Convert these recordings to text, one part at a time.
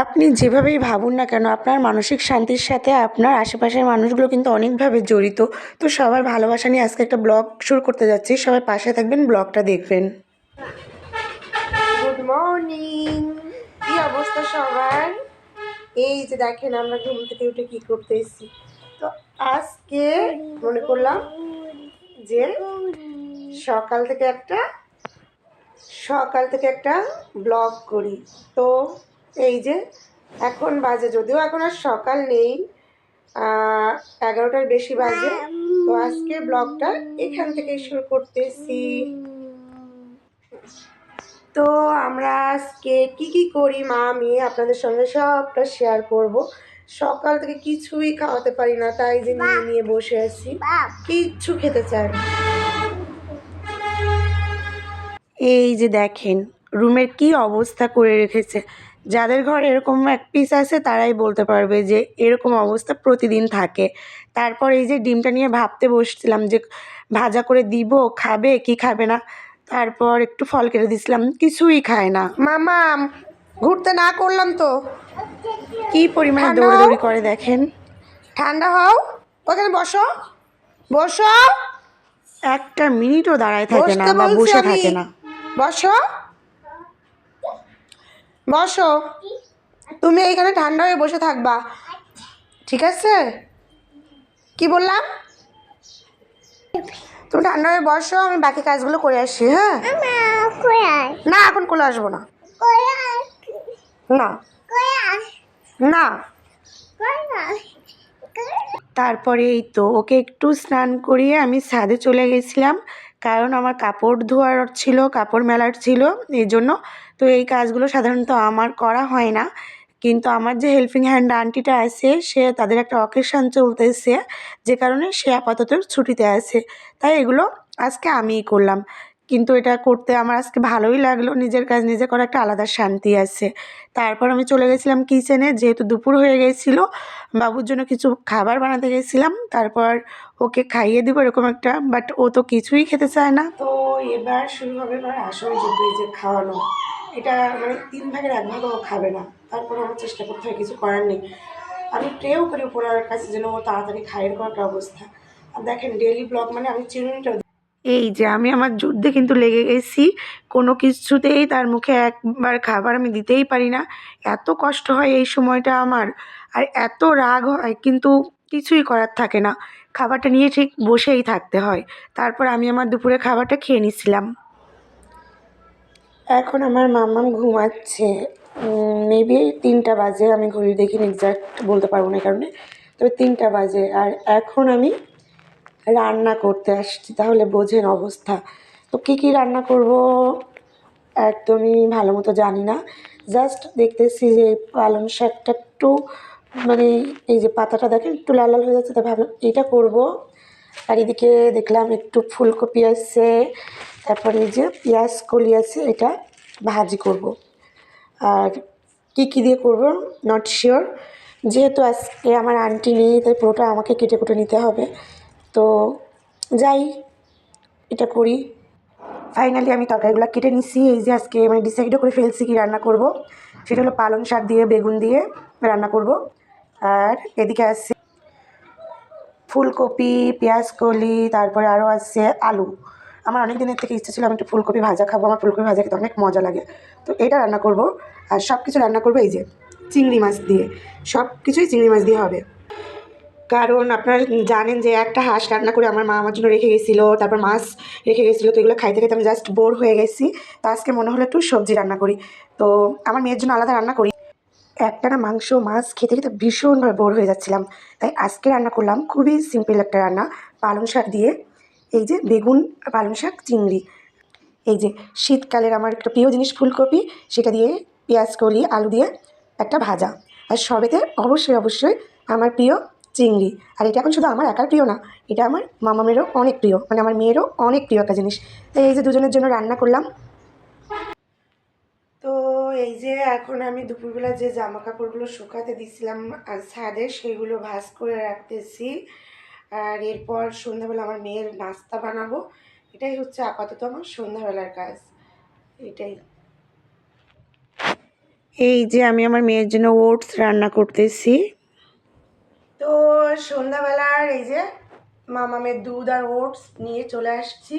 আপনি যেভাবেই ভাবুন না কেন আপনার মানসিক শান্তির সাথে আপনার আশেপাশের মানুষগুলো কিন্তু অনেকভাবে জড়িত। তো সবার ভালোবাসা নিয়ে আজকে একটা ব্লগ শুরু করতে যাচ্ছি। সবাই পাশে থাকবেন, ব্লগটা দেখবেন। গুড মর্নিং, কি অবস্থা সবার? এই যে দেখেন আমরা ঘুম থেকে উঠে কি করতে এসেছি। তো আজকে মনে করলাম যে সকাল থেকে একটা ব্লগ করি। তো এই যে এখন বাজে, যদিও এখন আর সকাল নেই, 11টার বেশি বাজে। তো আজকে ব্লগটা এখান থেকেই শুরু করতেছি। তো আমরা আজকে কি করি মা মেয়ে আপনাদের সঙ্গে সবটা শেয়ার করব। সকাল থেকে কিছুই খাওয়াতে পারি না, তাই যে নিয়ে বসে আছি, কিচ্ছু খেতে চায় না। এই যে দেখেন রুমের কি অবস্থা করে রেখেছে। যাদের ঘরে এরকম এক পিস আছে তারাই বলতে পারবে যে এরকম অবস্থা প্রতিদিন থাকে। তারপর এই যে ডিমটা নিয়ে ভাবতে বসছিলাম যে ভাজা করে দিব, খাবে কি খাবে না। তারপর একটু ফল কেটে দিছিলাম, কিছুই খায় না। মামা ঘুরতে না করলাম তো কি পরিমাণে দৌড়াদৌড়ি করে দেখেন। ঠান্ডা হও, ওখানে বসো বসো। একটা মিনিটও দাঁড়ায় থাকে না বা বসে থাকে না। বসো বসো, তুমি এইখানে ঠান্ডা হয়ে বসে থাকবা, ঠিক আছে? কি বললাম? তুমি ঠান্ডা হয়ে বসো, আমি বাকি কাজগুলো করে আসি। হ্যাঁ না, এখন কোলে আসবো না, না না। তারপরে এই তো ওকে একটু স্নান করিয়ে আমি ছাদে চলে গেছিলাম, কারণ আমার কাপড় ধোয়ার ছিল, কাপড় মেলার ছিল, এই জন্য। তো এই কাজগুলো সাধারণত আমার করা হয় না, কিন্তু আমার যে হেল্পিং হ্যান্ড আন্টিটা আছে সে তাদের একটা অকেশন চলতেছে, যে কারণে সে আপাতত ছুটিতে আছে, তাই এগুলো আজকে আমিই করলাম। কিন্তু এটা করতে আমার আজকে ভালোই লাগলো, নিজের কাজ নিজে করা একটা আলাদা শান্তি আছে। তারপর আমি চলে গেছিলাম কিচেনে, যেহেতু দুপুর হয়ে গেছিলো, বাবুর জন্য কিছু খাবার বানাতে গেছিলাম। তারপর ওকে খাইয়ে দেবো এরকম একটা, বাট ও তো কিছুই খেতে চায় না। তো এবার শুরু হবে আমার আসল যুদ্ধ, এই যে খাওয়ানো। এটা মানে 3 ভাগের 1 ভাগও ও খাবে না, তারপর আমার চেষ্টা করতে হয়, কিছু করার নেই। আমি প্রেও করি উপরের কাছে যেন ও তাড়াতাড়ি খায়, এরকম একটা অবস্থা। আর দেখেন ডেইলি ব্লগ মানে আমি চিরুনিটা, এই যে আমি আমার যুদ্ধে কিন্তু লেগে গেছি। কোনো কিছুতেই তার মুখে একবার খাবার আমি দিতেই পারি না, এত কষ্ট হয় এই সময়টা আমার, আর এত রাগ হয়, কিন্তু কিছুই করার থাকে না, খাবারটা নিয়ে ঠিক বসেই থাকতে হয়। তারপর আমি আমার দুপুরে খাবারটা খেয়ে নিছিলাম। এখন আমার মাম্মাম ঘুমাচ্ছে, মেবি 3টা বাজে, আমি ঘড়ি দেখিনি, এক্স্যাক্ট বলতে পারবো না এই কারণে, তবে 3টা বাজে। আর এখন আমি রান্না করতে আসছি, তাহলে বোঝেন অবস্থা। তো কী রান্না করব একদমই ভালো মতো জানি না, জাস্ট দেখতেছি যে পালং শাকটা একটু মানে এই যে পাতাটা দেখেন একটু লাল লাল হয়ে যাচ্ছে, তাই ভাবলাম এইটা করব। আর এদিকে দেখলাম একটু ফুলকপি আছে, তারপরে এই যে পেঁয়াজ কলি আছে, এটা ভাজি করব। আর কী দিয়ে করব নট শিওর, যেহেতু আজকে আমার আন্টি নেই তাই পুরোটা আমাকে কেটে কুটে নিতে হবে। তো যাই, এটা করি। ফাইনালি আমি তরকারিগুলো কেটে নিচ্ছি। এই যে আজকে মানে ডিসাইডও করে ফেলছি কী রান্না করব, সেটা হলো পালং শাক দিয়ে বেগুন দিয়ে রান্না করব। আর এদিকে আছে ফুলকপি, পেঁয়াজ কলি, তারপরে আরও আছে আলু। আমার অনেক দিনের থেকে ইচ্ছা ছিল আমি একটু ফুলকপি ভাজা খাবো, আমার ফুলকপি ভাজা খেতে অনেক মজা লাগে। তো এটা রান্না করব। আর সব কিছু রান্না করবো এই যে চিংড়ি মাছ দিয়ে, সব কিছুই চিংড়ি মাছ দিয়ে হবে। কারণ আপনারা জানেন যে একটা হাঁস রান্না করে আমার মা আমার জন্য রেখে গেছিলো, তারপর মাছ রেখে গেছিলো, তো এগুলো খাইতে খাইতে আমি জাস্ট বোর হয়ে গেছি। তো আজকে মনে হলো একটু সবজি রান্না করি, তো আমার মেয়ের জন্য আলাদা রান্না করি। একটানা মাংস মাছ খেতে খেতে ভীষণভাবে বোর হয়ে যাচ্ছিলাম, তাই আজকে রান্না করলাম খুবই সিম্পল একটা রান্না, পালং শাক দিয়ে এই যে বেগুন, পালং শাক, চিংড়ি। এই যে শীতকালের আমার একটা প্রিয় জিনিস ফুলকপি, সেটা দিয়ে পেঁয়াজ কলি আলু দিয়ে একটা ভাজা। আর সবেতে অবশ্যই অবশ্যই আমার প্রিয় চিংড়ি। আর এটা এখন শুধু আমার একার প্রিয় না, এটা আমার মামামেরও অনেক প্রিয়, মানে আমার মেয়েরও অনেক প্রিয় একটা জিনিস। তাই এই যে দুজনের জন্য রান্না করলাম। তো এই যে এখন আমি দুপুরবেলা যে জামা কাপড়গুলো শুকাতে দিছিলাম ছাদে, সেগুলো ভাঁজ করে রাখতেছি। আর এরপর সন্ধ্যাবেলা আমার মেয়ের নাস্তা বানাবো, এটাই হচ্ছে আপাতত আমার সন্ধ্যাবেলার কাজ, এটাই। এই যে আমি আমার মেয়ের জন্য ওটস রান্না করতেছি। তো সন্ধ্যাবেলার এই যে মামামের দুধ আর ওটস নিয়ে চলে আসছি,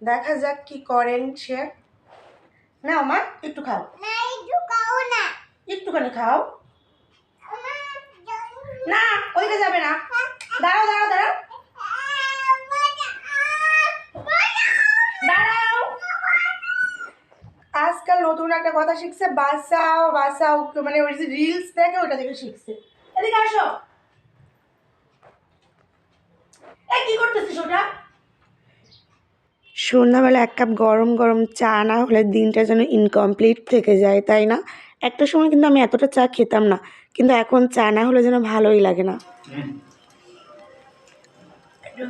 দেখা যাক কি করেন সে। না মা একটু খাও, একটুখানি খাও। না ওইটা যাবে না, দাঁড়াও দাঁড়াও দাঁড়াও দাঁড়াও। আজকাল নতুন একটা কথা শিখছে, বাসাও বাসাও, মানে ওই যে রিলস দেখে ওটা দেখে শিখছে। এদিকে আসো। এই কি করতেছিস ওটা? সন্ধ্যাবেলা এক কাপ গরম গরম চা না হলে দিনটা যেন ইনকমপ্লিট থেকে যায়, তাই না? একটা সময় কিন্তু আমি এতটা চা খেতাম না, কিন্তু এখন চা না হলে যেন ভালোই লাগে না।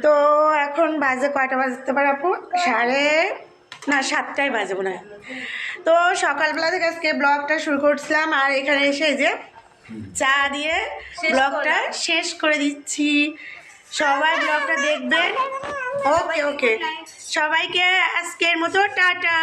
তো এখন বাজে কয়টা বাজতে পারে আপু? 7:30 বাজে মনে হয়। তো সকালবেলা থেকে আজকে ব্লগটা শুরু করছিলাম, আর এখানে এসে যে চা দিয়ে ব্লগটা শেষ করে দিচ্ছি। সবাই ব্লগটা দেখবেন। ওকে ওকে, সবাইকে আজকের মতো টাটা।